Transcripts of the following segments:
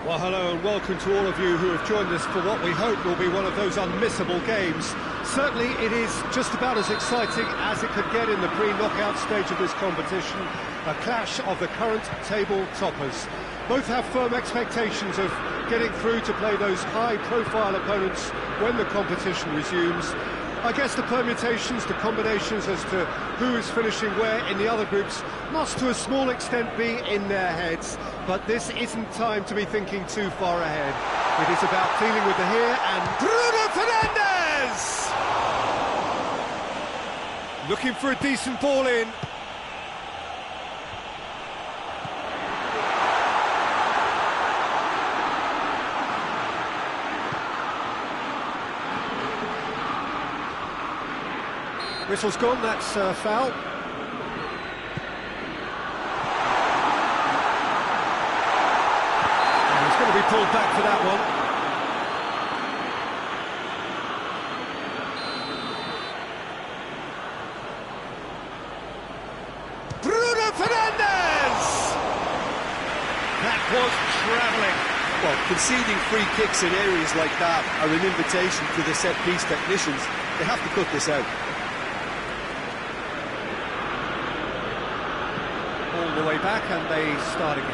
Well, hello and welcome to all of you who have joined us for what we hope will be one of those unmissable games. Certainly it is just about as exciting as it could get in the pre-knockout stage of this competition, a clash of the current table toppers. Both have firm expectations of getting through to play those high-profile opponents when the competition resumes. I guess the permutations, the combinations as to who is finishing where in the other groups must to a small extent be in their heads. But this isn't time to be thinking too far ahead. It is about dealing with the here and Bruno Fernandes! Looking for a decent ball in. Whistle's gone, that's foul. And he's going to be pulled back for that one. Bruno Fernandes! That was travelling. Well, conceding free kicks in areas like that are an invitation to the set-piece technicians. They have to cut this out. All the way back and they start again.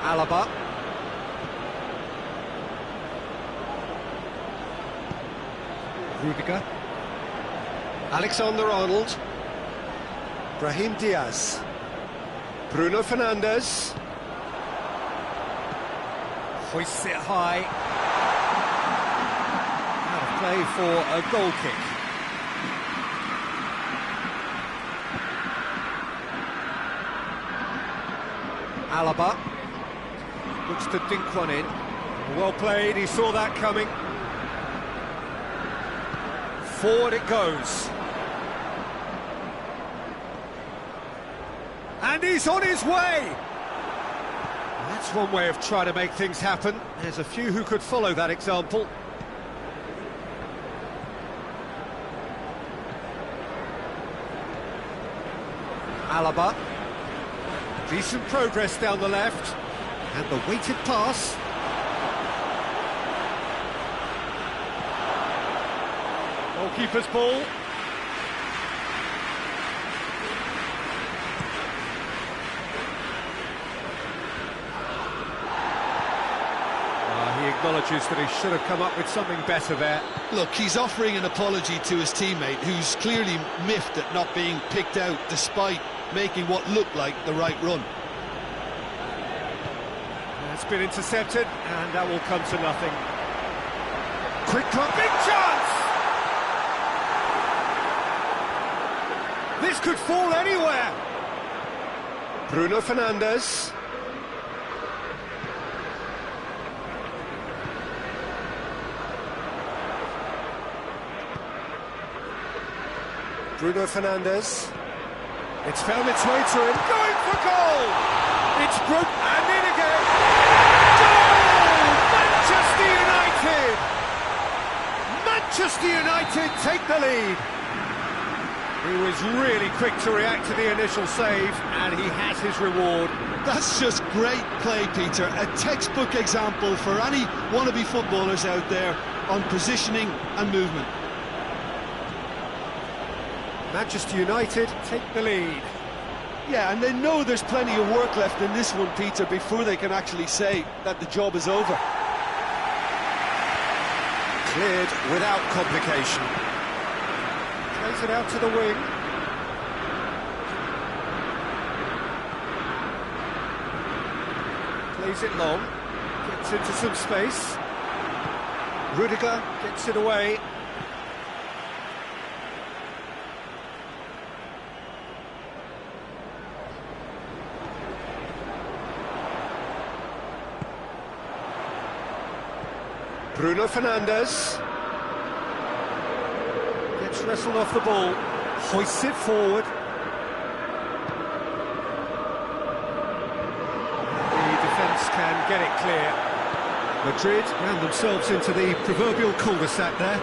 Alaba. Rudiger. Alexander-Arnold. Brahim Diaz. Bruno Fernandes. Hoists it high. Play for a goal kick. Alaba looks to dink one in. Well played, he saw that coming. Forward it goes. And he's on his way! That's one way of trying to make things happen. There's a few who could follow that example. Alaba, decent progress down the left, and the weighted pass. Goalkeeper's ball. He acknowledges that he should have come up with something better there. Look, he's offering an apology to his teammate, who's clearly miffed at not being picked out despite making what looked like the right run. It's been intercepted, and that will come to nothing. Quick cut, big chance! This could fall anywhere! Bruno Fernandes. Bruno Fernandes. It's found its way to him, going for goal! It's broke, and in again! Goal! Manchester United! Manchester United take the lead! He was really quick to react to the initial save, and he has his reward. That's just great play, Peter. A textbook example for any wannabe footballers out there on positioning and movement. Manchester United take the lead. Yeah, and they know there's plenty of work left in this one, Peter, before they can actually say that the job is over. Cleared without complication. Plays it out to the wing. Plays it long. Gets into some space. Rudiger gets it away. Bruno Fernandes gets wrestled off the ball, hoists it forward. The defence can get it clear. Madrid ran themselves into the proverbial cul-de-sac there.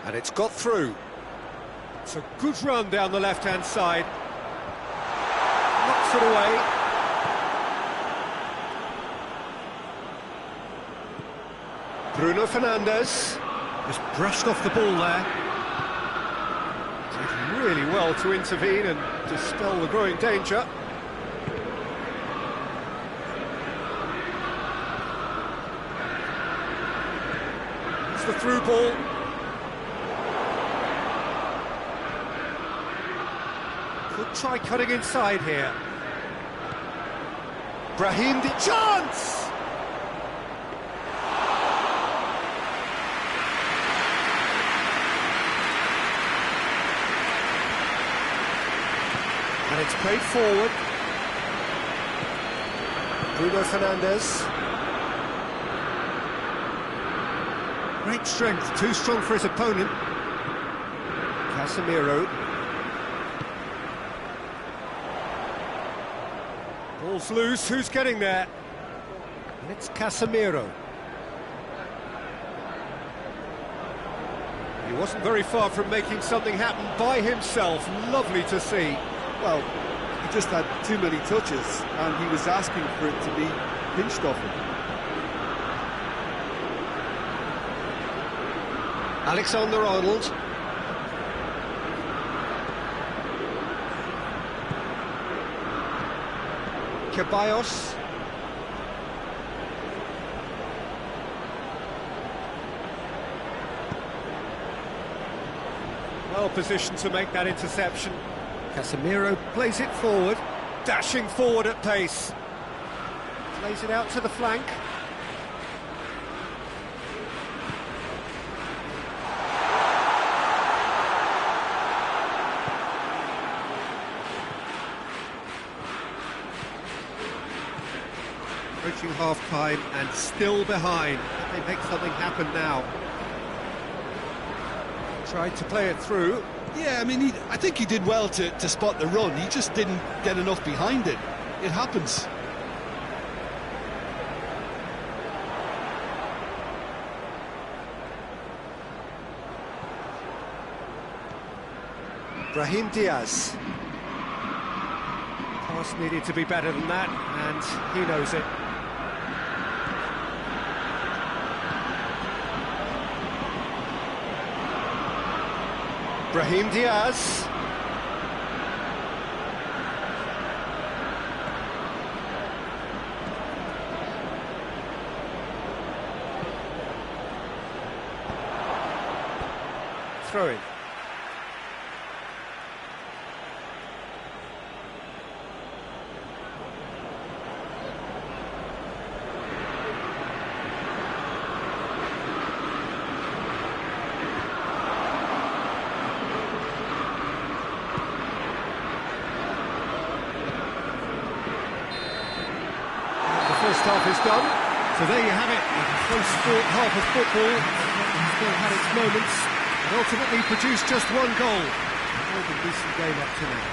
And it's got through. It's a good run down the left-hand side. Knocks it away. Bruno Fernandes just brushed off the ball there. Did really well to intervene and dispel the growing danger. It's the through ball. Could try cutting inside here. Brahim the chance! And it's played forward. Bruno Fernandes. Great strength, too strong for his opponent. Casemiro. Ball's loose, who's getting there? And it's Casemiro. He wasn't very far from making something happen by himself. Lovely to see. Well, he just had too many touches, and he was asking for it to be pinched off him. Alexander-Arnold. Ceballos. Well positioned to make that interception. Casemiro plays it forward, dashing forward at pace. Plays it out to the flank. Approaching half-time and still behind. They make something happen now. Tried to play it through. Yeah, I mean, I think he did well to spot the run. He just didn't get enough behind it. It happens. Brahim Diaz. Pass needed to be better than that, and he knows it. Brahim Diaz. Throw in. First half is done, so there you have it, a close sport half of football. It's still had its moments, but ultimately produced just one goal. A decent game up to now.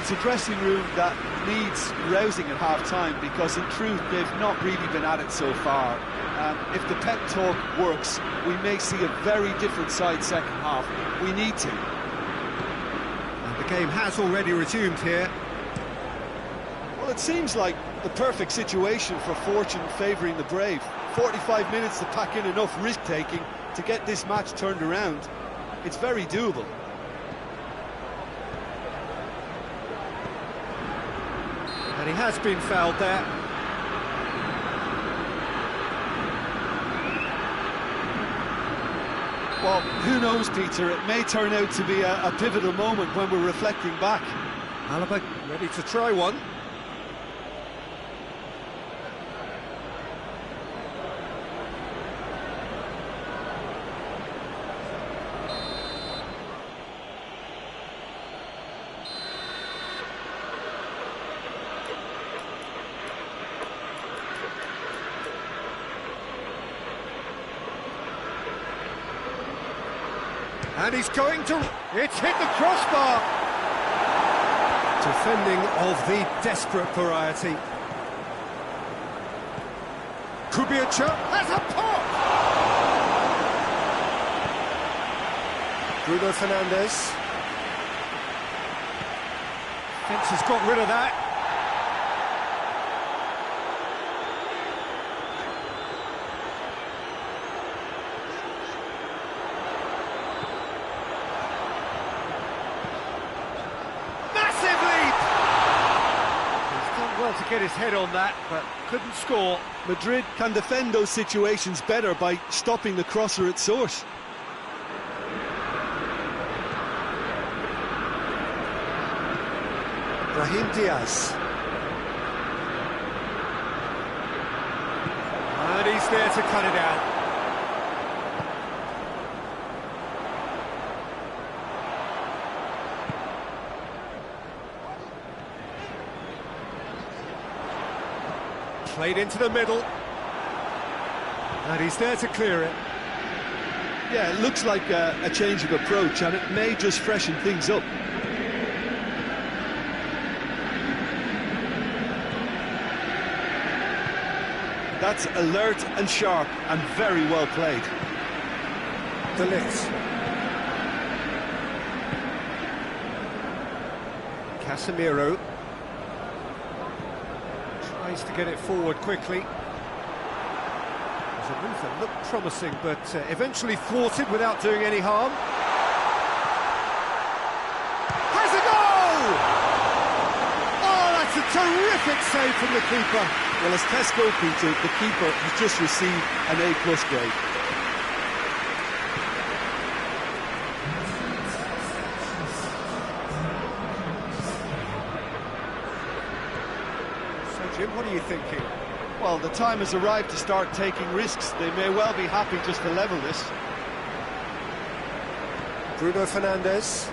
It's a dressing room that needs rousing at half-time, because in truth they've not really been at it so far. If the pep talk works, we may see a very different side second half. We need to. And the game has already resumed here. Well, it seems like the perfect situation for fortune favouring the brave. 45 minutes to pack in enough risk-taking to get this match turned around. It's very doable. And he has been fouled there. Well, who knows, Peter? It may turn out to be a pivotal moment when we're reflecting back. Alaba ready to try one. And he's going to... It's hit the crossbar! Defending of the desperate variety. Could be a chance. That's a pop! Bruno Fernandes. Fence has got rid of that. Massive leap! He's done well to get his head on that, but couldn't score. Madrid can defend those situations better by stopping the crosser at source. Brahim Diaz. And he's there to cut it out. Played into the middle. And he's there to clear it. Yeah, it looks like a change of approach, and it may just freshen things up. That's alert and sharp and very well played. De Ligt. Casemiro. Tries to get it forward quickly. There's a move that looked promising, but eventually thwarted without doing any harm. Has a goal! Oh, that's a terrific save from the keeper. Well, as test goalkeeper, the keeper has just received an A+ grade. So, Jim, what are you thinking? Well, the time has arrived to start taking risks. They may well be happy just to level this. Bruno Fernandes.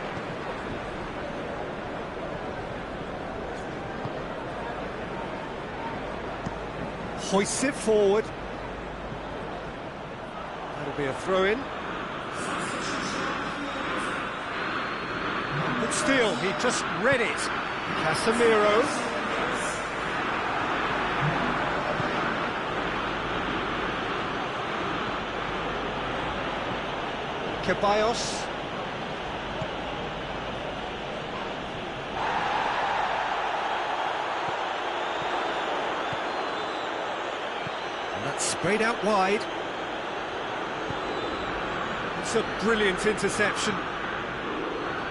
Hoists it forward. That'll be a throw-in. But still, he just read it. Casemiro. Ceballos. Sprayed out wide. It's a brilliant interception.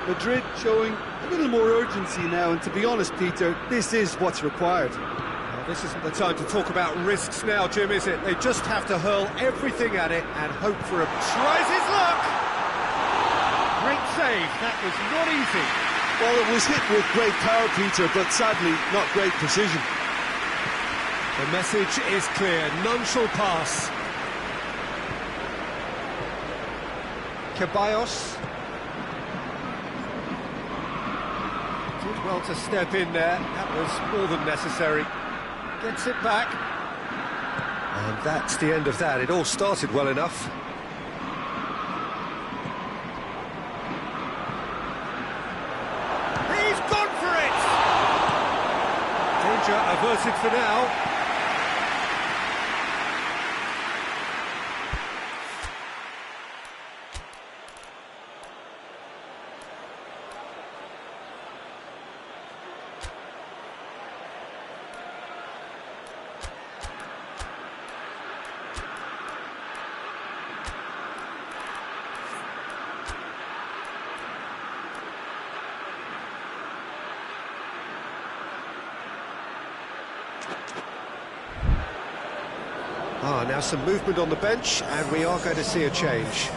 Madrid showing a little more urgency now, and to be honest, Peter, this is what's required. Well, this isn't the time to talk about risks now, Jim, is it? They just have to hurl everything at it and hope for a... Tries his luck! Great save, that was not easy. Well, it was hit with great power, Peter, but sadly, not great precision. The message is clear, none shall pass. Ceballos. Did well to step in there, that was more than necessary. Gets it back. And that's the end of that, it all started well enough. He's gone for it! Danger averted for now. Now some movement on the bench, and we are going to see a change.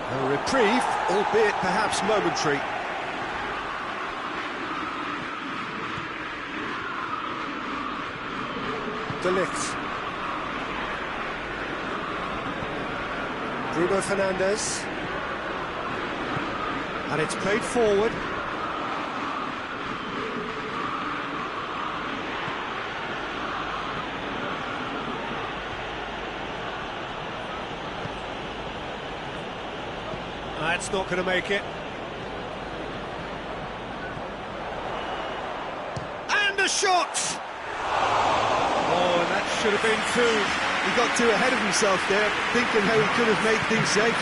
A reprieve, albeit perhaps momentary. De Ligt. Bruno Fernandes. And it's played forward. That's not going to make it. And a shot! Oh, should have been two. He got too ahead of himself there, thinking how he could have made things safe.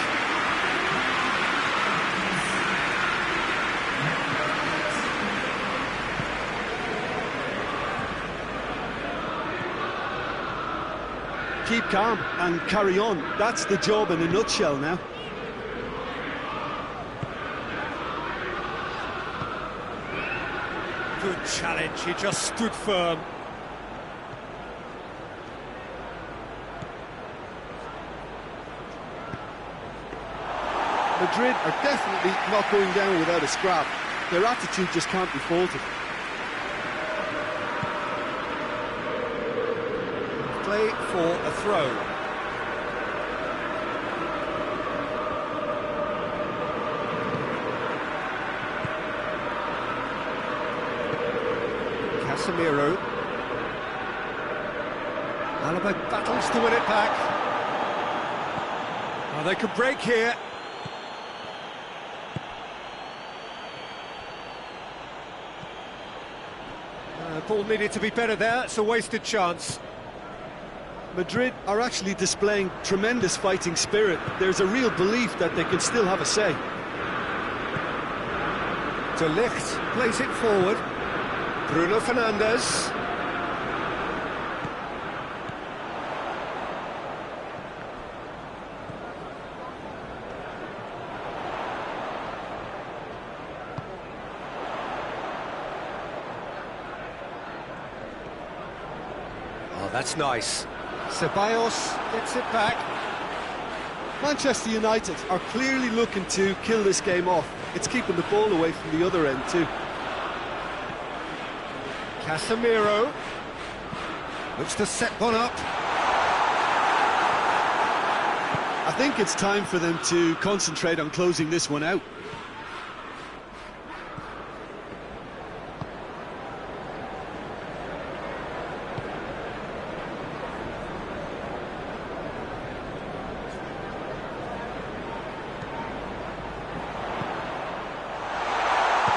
Keep calm and carry on. That's the job in a nutshell now. Good challenge, he just stood firm. Madrid are definitely not going down without a scrap. Their attitude just can't be faulted. Play for a throw. Casemiro. Alaba battles to win it back. Oh, they could break here. Ball needed to be better there, it's a wasted chance. Madrid are actually displaying tremendous fighting spirit. There's a real belief that they can still have a say. De Ligt plays it forward. Bruno Fernandes. Oh, that's nice. Ceballos gets it back. Manchester United are clearly looking to kill this game off. It's keeping the ball away from the other end too. Casemiro looks to set one up. I think it's time for them to concentrate on closing this one out.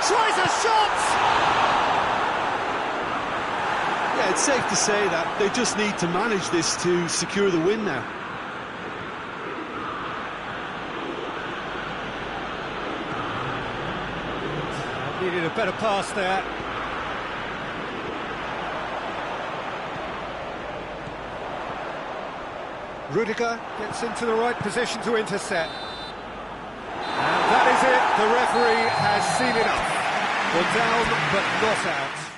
Tries a shot! Yeah, it's safe to say that they just need to manage this to secure the win now. Needed a better pass there. Rudiger gets into the right position to intercept. And that is it. The referee has seen enough. Well, down but not out.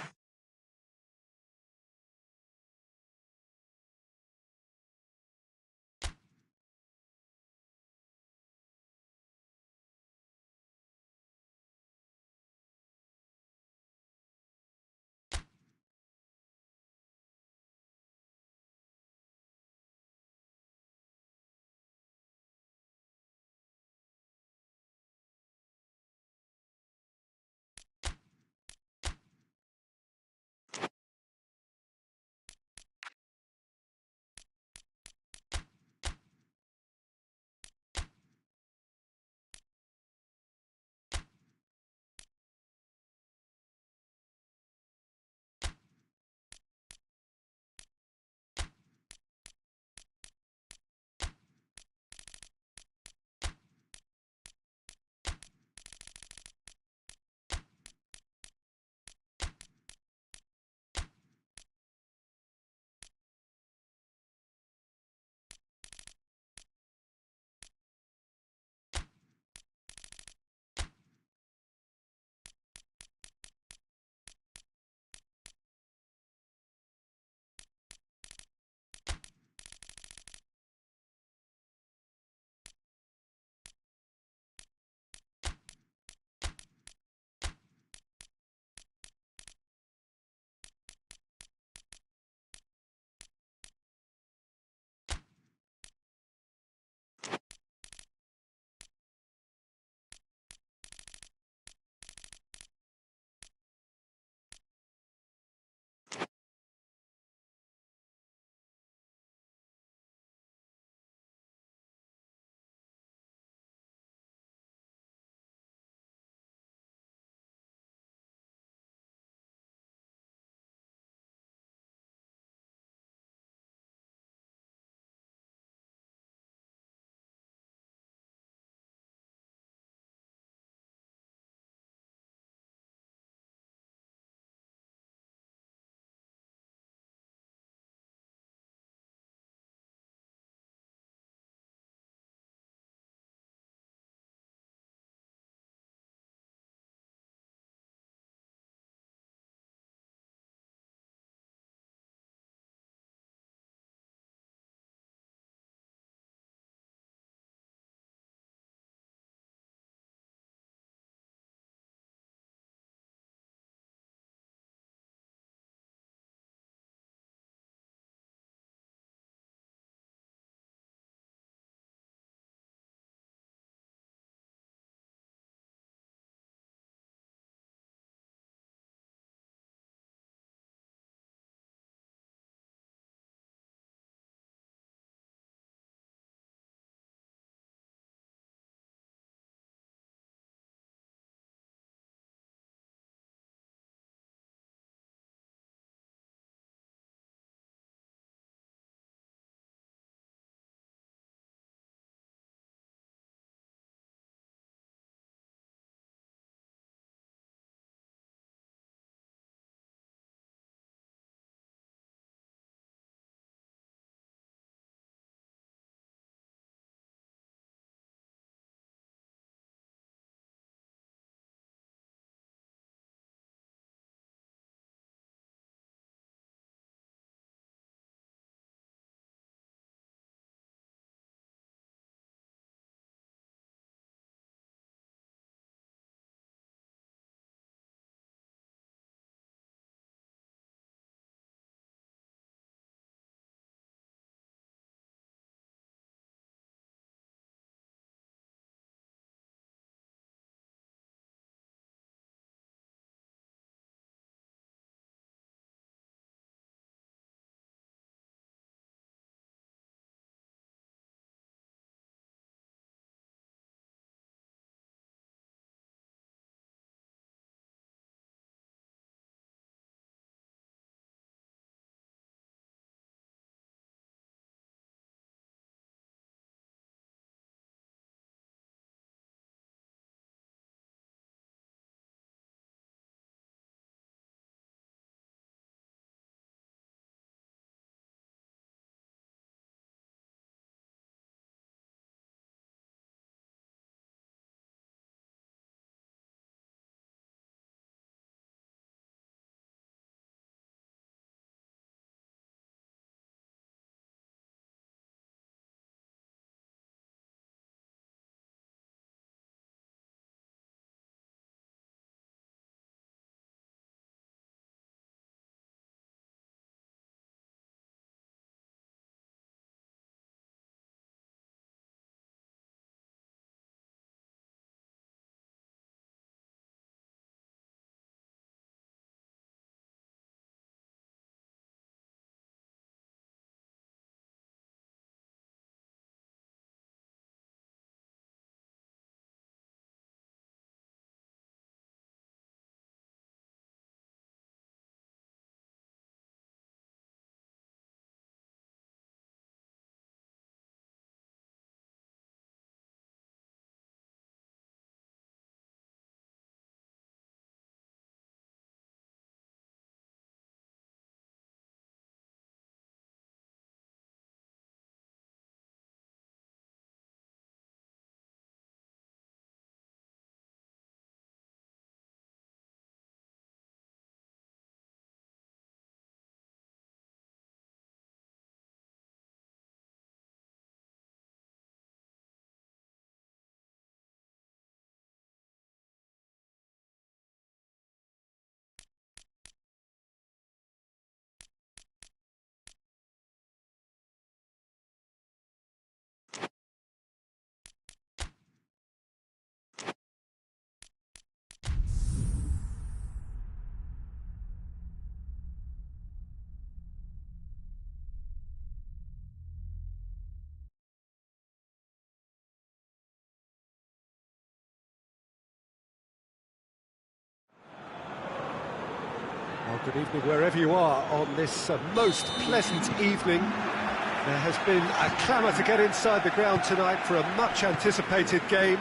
Well, good evening wherever you are on this most pleasant evening. There has been a clamour to get inside the ground tonight for a much-anticipated game.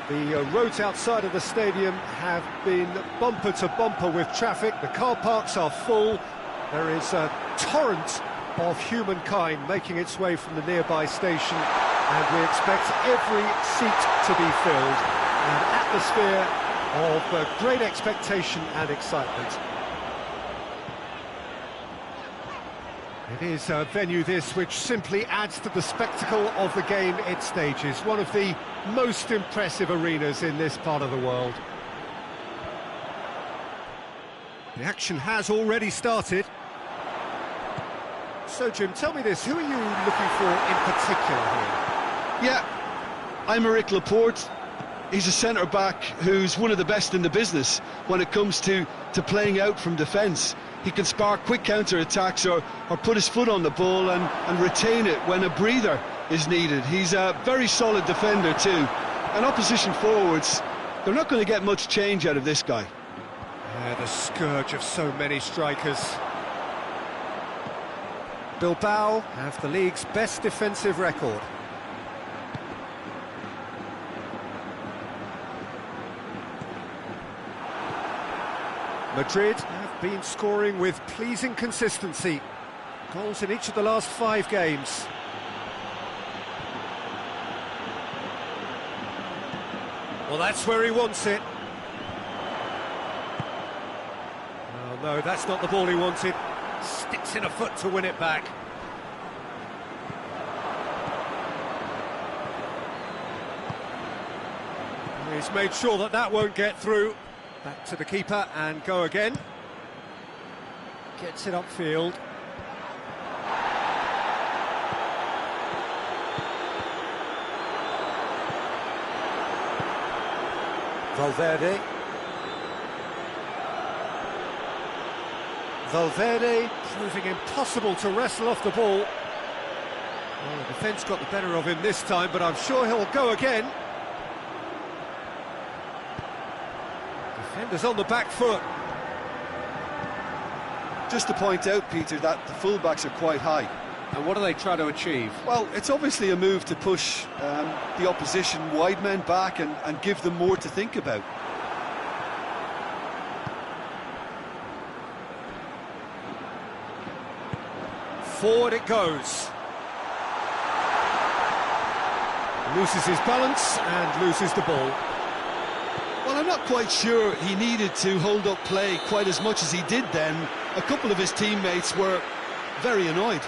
The roads outside of the stadium have been bumper to bumper with traffic. The car parks are full. There is a torrent of humankind making its way from the nearby station, and we expect every seat to be filled. An atmosphere of great expectation and excitement. It is a venue this which simply adds to the spectacle of the game it stages. One of the most impressive arenas in this part of the world. The action has already started. So, Jim, tell me this, who are you looking for in particular here? Yeah, I'm Eric Laporte. He's a centre-back who's one of the best in the business when it comes to playing out from defence. He can spark quick counter-attacks or put his foot on the ball and retain it when a breather is needed. He's a very solid defender too. And opposition forwards, they're not going to get much change out of this guy. Yeah, the scourge of so many strikers. Bilbao have the league's best defensive record. Madrid have been scoring with pleasing consistency. Goals in each of the last 5 games. Well, that's where he wants it. Oh, no, that's not the ball he wanted. Sticks in a foot to win it back. He's made sure that that won't get through. Back to the keeper and go again. Gets it upfield. Valverde. Valverde proving impossible to wrestle off the ball. Well, the defence got the better of him this time, but I'm sure he'll go again. Defenders on the back foot. Just to point out, Peter, that the fullbacks are quite high. And what do they try to achieve? Well, it's obviously a move to push the opposition wide men back and give them more to think about. Forward it goes. Loses his balance and loses the ball. Well, I'm not quite sure he needed to hold up play quite as much as he did then. A couple of his teammates were very annoyed.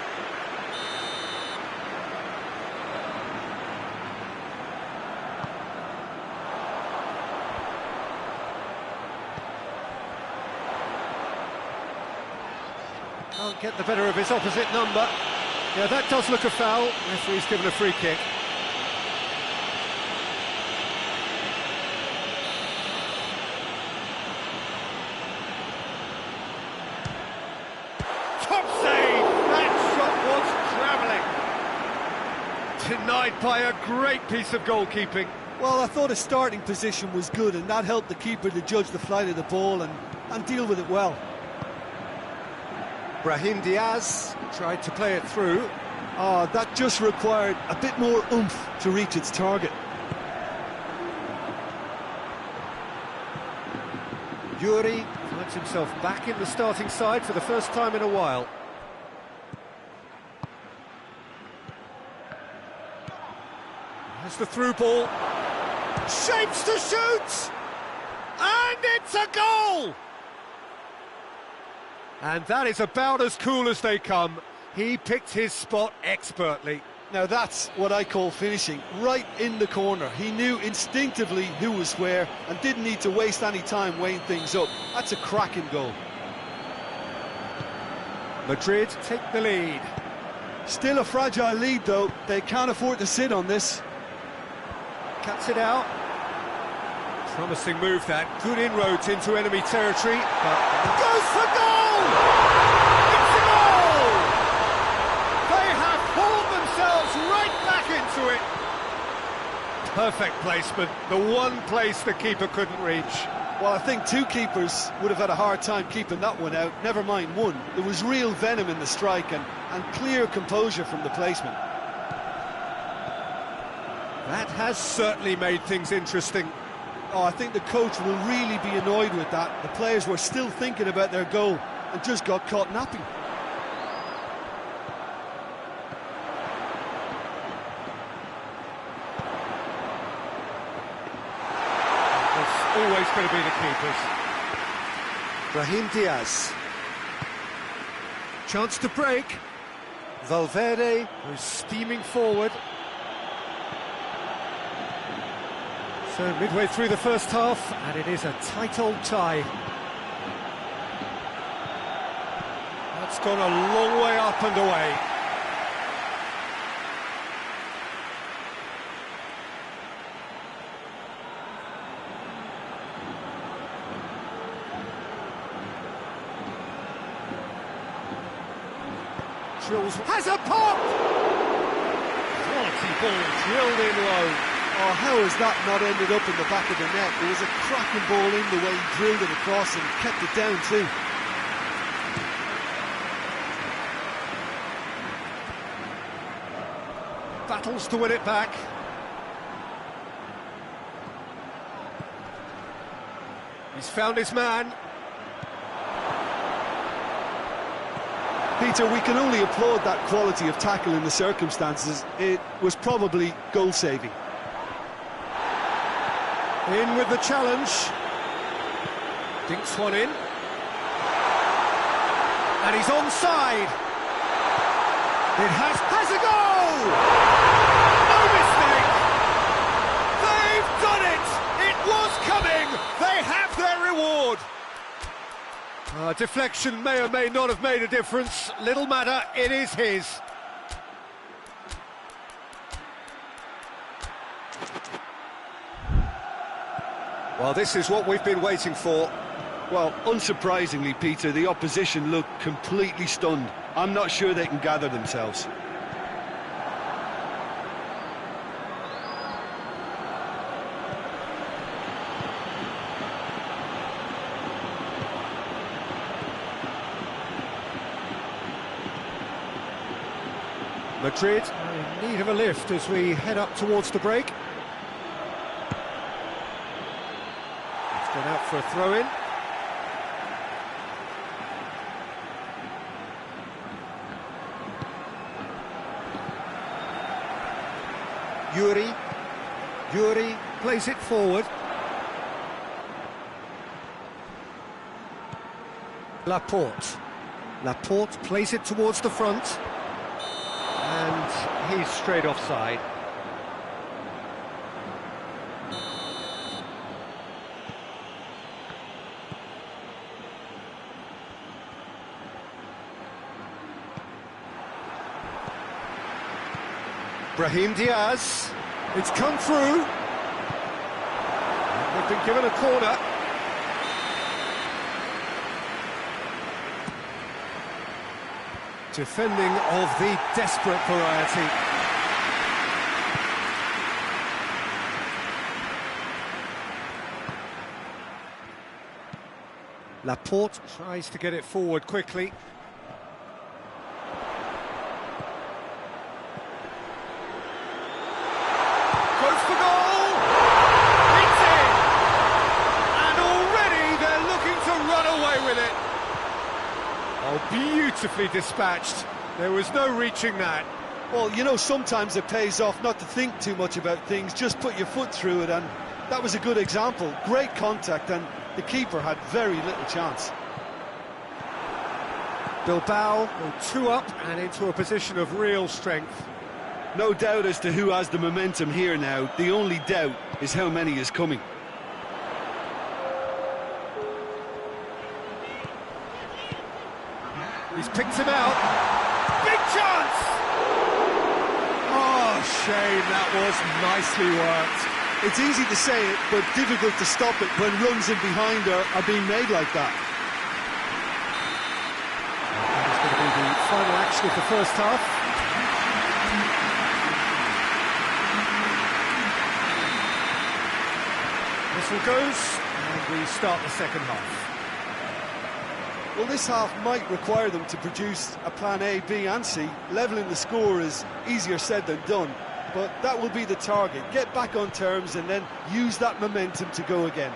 Can't get the better of his opposite number. Yeah, that does look a foul. Referee's given a free kick. Top save! That shot was travelling. Denied by a great piece of goalkeeping. Well, I thought his starting position was good, and that helped the keeper to judge the flight of the ball and deal with it well. Brahim Diaz tried to play it through. Oh, that just required a bit more oomph to reach its target. Yuri finds himself back in the starting side for the first time in a while. Has the through ball. Shapes to shoot! And it's a goal! And that is about as cool as they come. He picked his spot expertly. Now that's what I call finishing, right in the corner. He knew instinctively who was where and didn't need to waste any time weighing things up. That's a cracking goal. Madrid take the lead. Still a fragile lead though, they can't afford to sit on this. Cuts it out. Promising move that, good inroads into enemy territory, but goes for goal! It's a goal! They have pulled themselves right back into it. Perfect placement, the one place the keeper couldn't reach. Well, I think two keepers would have had a hard time keeping that one out, never mind one. There was real venom in the strike and clear composure from the placement. That has certainly made things interesting. Oh, I think the coach will really be annoyed with that. The players were still thinking about their goal and just got caught napping. Always going to be the keepers. Brahim Diaz. Chance to break. Valverde, who's steaming forward. So midway through the first half, and it is a tight old tie. That's gone a long way up and away. Has a pop! Quality ball drilled in low. Oh, how has that not ended up in the back of the net? It was a cracking ball in the way he drilled it across and kept it down too. Battles to win it back. He's found his man. Peter, we can only applaud that quality of tackle in the circumstances. It was probably goal-saving. In with the challenge. Dinks one in. And he's onside. It has a goal! No mistake! They've done it! It was coming! They have their reward! Deflection may or may not have made a difference. Little matter, it is his. Well, this is what we've been waiting for. Well, unsurprisingly, Peter, the opposition looked completely stunned. I'm not sure they can gather themselves. Madrid in need of a lift as we head up towards the break. It's gone out for a throw-in. Yuri plays it forward. Laporte plays it towards the front. And he's straight offside. Brahim Diaz. It's come through. They've been given a corner. Defending of the desperate variety. Laporte tries to get it forward quickly. Goes for goal! It's in! And already they're looking to run away with it. Oh, beautifully dispatched. There was no reaching that. Well, you know, sometimes it pays off not to think too much about things, just put your foot through it, and that was a good example. Great contact, and the keeper had very little chance. Bilbao go 2 up and into a position of real strength. No doubt as to who has the momentum here now. The only doubt is how many is coming. He's picked him out. Big chance! Oh, shame, that was nicely worked. It's easy to say it, but difficult to stop it when runs in behind are being made like that. That is going to be the final action of the first half. Whistle goes, and we start the second half. Well, this half might require them to produce a plan A, B and C. Levelling the score is easier said than done, but that will be the target. Get back on terms and then use that momentum to go again.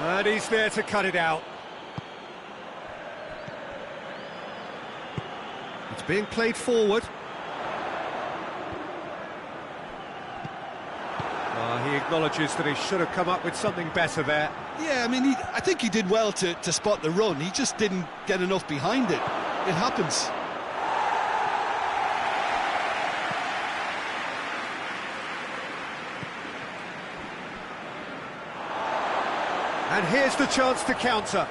And he's there to cut it out. It's being played forward. He acknowledges that he should have come up with something better there. Yeah, I mean, I think he did well to spot the run. He just didn't get enough behind it. It happens. And here's the chance to counter.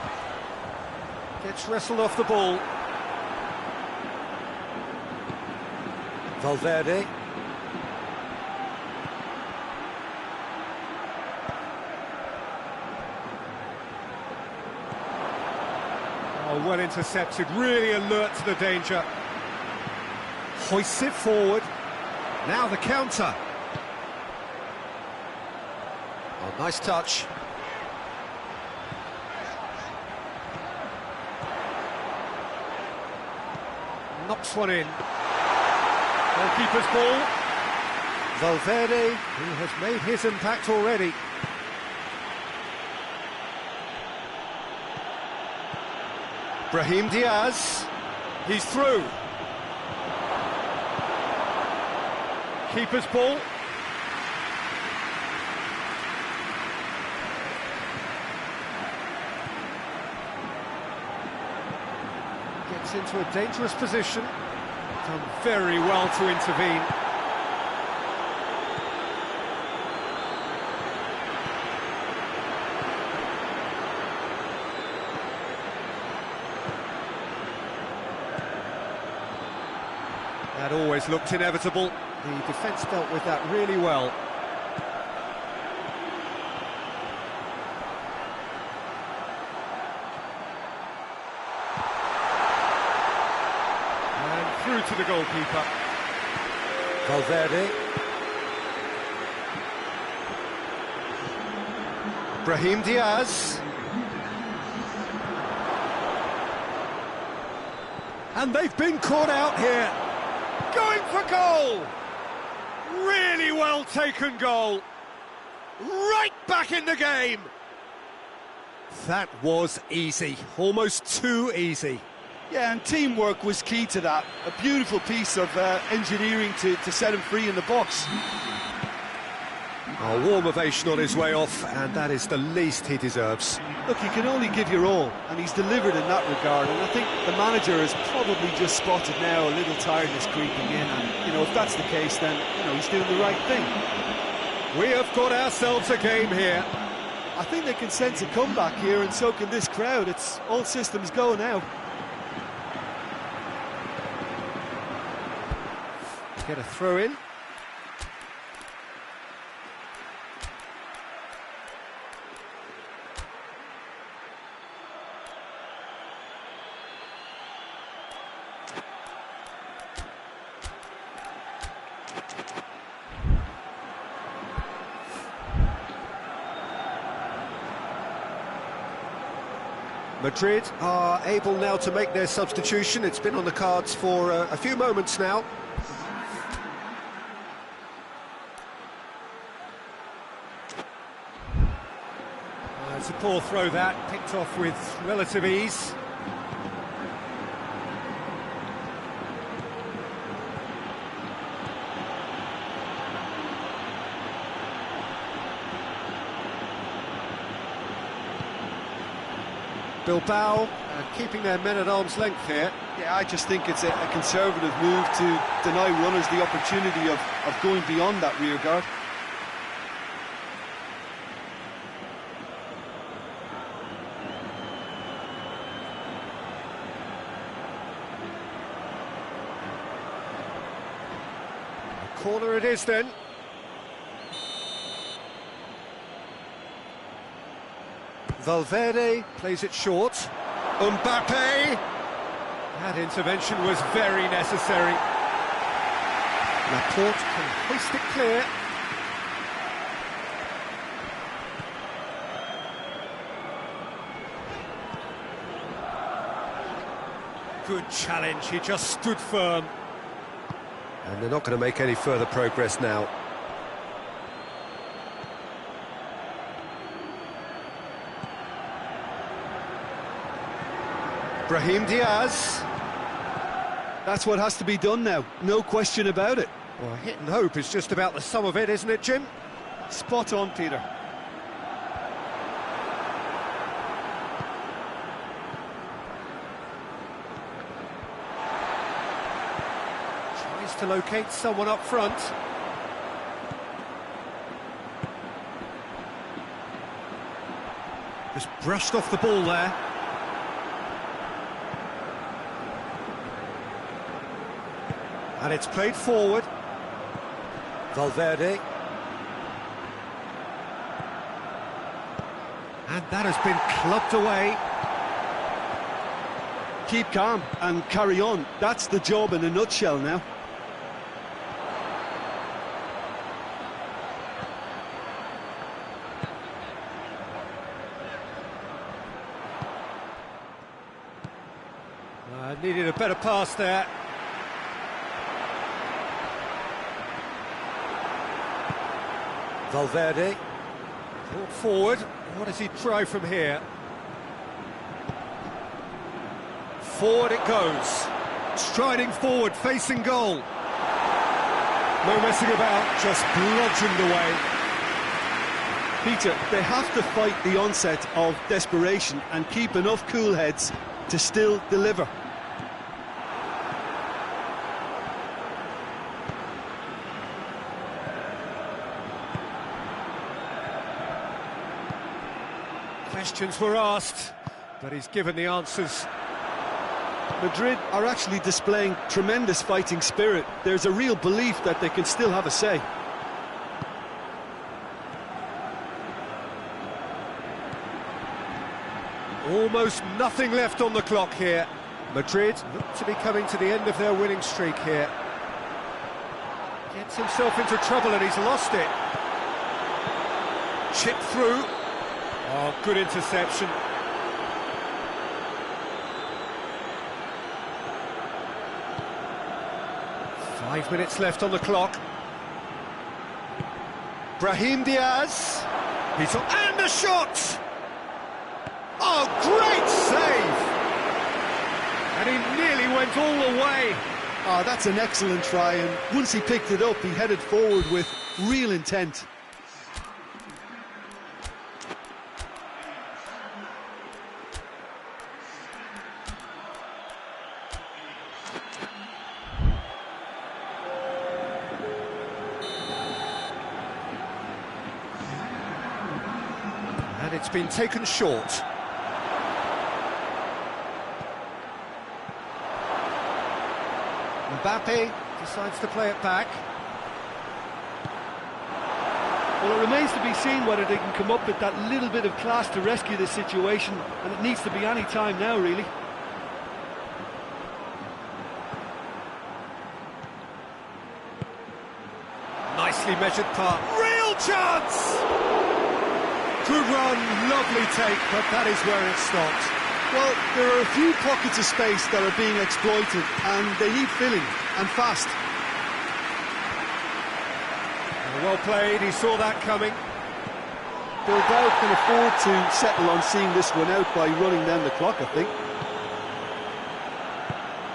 Gets wrestled off the ball. Valverde. Oh, well intercepted, really alert to the danger. Hoists it forward. Now the counter. Oh, nice touch. Knocks one in. Goalkeeper's ball. Valverde. He has made his impact already. Brahim Diaz. He's through. Keeper's ball. Gets into a dangerous position. Done very well to intervene. That always looked inevitable. The defence dealt with that really well. And through to the goalkeeper. Valverde. Brahim Diaz. And they've been caught out here. Going for goal! Really well taken goal. Right back in the game. That was easy, almost too easy. Yeah, and teamwork was key to that. A beautiful piece of engineering to set him free in the box. A warm ovation on his way off, and that is the least he deserves. Look, you can only give your all, and he's delivered in that regard, and I think the manager has probably just spotted now a little tiredness creeping in, and, you know, if that's the case, then, you know, he's doing the right thing. We have got ourselves a game here. I think they can sense a comeback here, and so can this crowd. It's all systems go now. Get a throw in. Madrid are able now to make their substitution. It's been on the cards for a few moments now. It's a poor throw that, picked off with relative ease. Bilbao keeping their men at arm's length here. Yeah, I just think it's a conservative move to deny runners the opportunity of going beyond that rear guard. Corner it is then. Valverde. Plays it short. Mbappe! That intervention was very necessary. Laporte can hoist it clear. Good challenge, he just stood firm. And they're not going to make any further progress now. Brahim Diaz. That's what has to be done now, no question about it. Well, hit and hope is just about the sum of it, isn't it, Jim? Spot on, Peter. Tries to locate someone up front. Just brushed off the ball there. And it's played forward. Valverde. And that has been clubbed away. Keep calm and carry on. That's the job in a nutshell now. Needed a better pass there. Valverde. Brought forward. What does he try from here? Forward it goes. Striding forward, facing goal. No messing about, just bludgeoned away. Peter, they have to fight the onset of desperation and keep enough cool heads to still deliver. Questions were asked, but he's given the answers. Madrid are actually displaying tremendous fighting spirit. There's a real belief that they can still have a say. Almost nothing left on the clock here. Madrid look to be coming to the end of their winning streak here. Gets himself into trouble and he's lost it. Chipped through. Oh, good interception. Five minutes left on the clock. Brahim Diaz. He's on, and a shot! Oh, great save! And he nearly went all the way. Oh, that's an excellent try, and once he picked it up, he headed forward with real intent. And it's been taken short. Mbappe decides to play it back. Well, it remains to be seen whether they can come up with that little bit of class to rescue this situation, and it needs to be any time now, really. Nicely measured part. Real chance! Good run, lovely take, but that is where it stopped. Well, there are a few pockets of space that are being exploited, and they need filling, and fast. Well played, he saw that coming. Bilbao can afford to settle on seeing this one out by running down the clock, I think.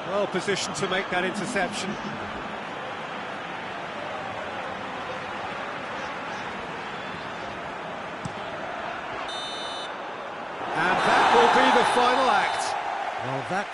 Well positioned to make that interception. And that will be the final act. Well, that